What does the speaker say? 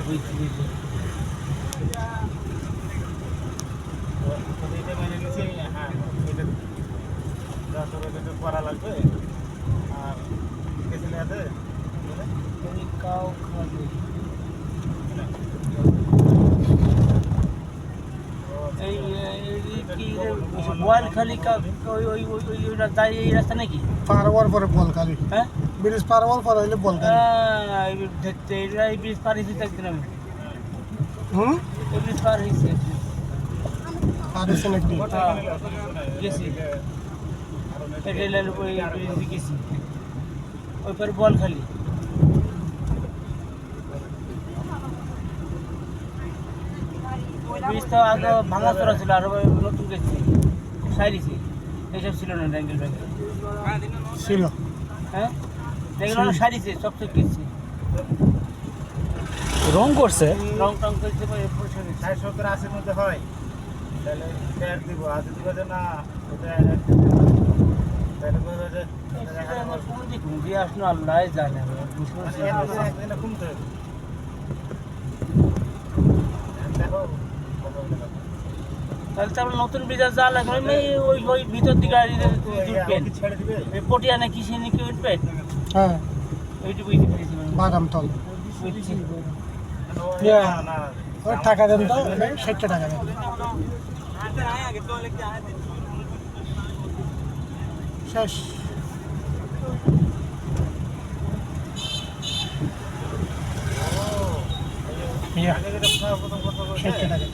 বুঝছি বুঝছি। এটা মেনে নিয়েছি। হ্যাঁ, এটা তোর এটা করা লাগবে। আর গেছিলে আছে কাউ খাবে এই কি বোয়ালখালী ওই ওই ওই ওই দাঁড়িয়ে এই রাস্তা নাকি? পার হওয়ার পরে বলখালি, হ্যাঁ ব্রিজ পার হওয়ার পরে হইলে বলখালি। এই ব্রিজ পার হয়েছি একদিন আমি, হুম, এই ব্রিজ পার হয়েছি পার হয়েছেন একদিন। গেছি রেলের ওই ব্রিজে গেছি, ওই পরে বোয়ালখালী। ব্রিজ তো আগে ভাঙা চড়া ছিল, আর নতুন গেছি সাইরিছি, এইসব ছিল না ড্যাঙ্গেল ব্যাঙ্গেল ছিল। হ্যাঁ, এগুলো সারিছে সব তো গেছি, রং করছে। রং টং করছে পরিষ্কার হয়েছে। 60-70-80 মধ্যে হয় তাহলে শেয়ার দিব। আর যদি বলে না এটা তাহলে বলে যে আমার কোন দিক দিয়ে আসলো আল্লাহ জানে। একদিনে কমতে হবে। দেখো তাহলে তো আমরা নতুন ব্রিজ যা লাগবে ওই ওই ভিতর দিকে উঠবেন, ছেড়ে দিবে। পটিয়া না কিসে নাকি উঠবেন, হ্যাঁ, ওইটু বুঝতে পেরেছিলাম বাদামতল। বুঝছি। না না ওই টাকা দেন তো, 60 টাকা দেন। শেষ। ইয়া, আগে যেটা প্রথম কথা বলছে 60 টাকা।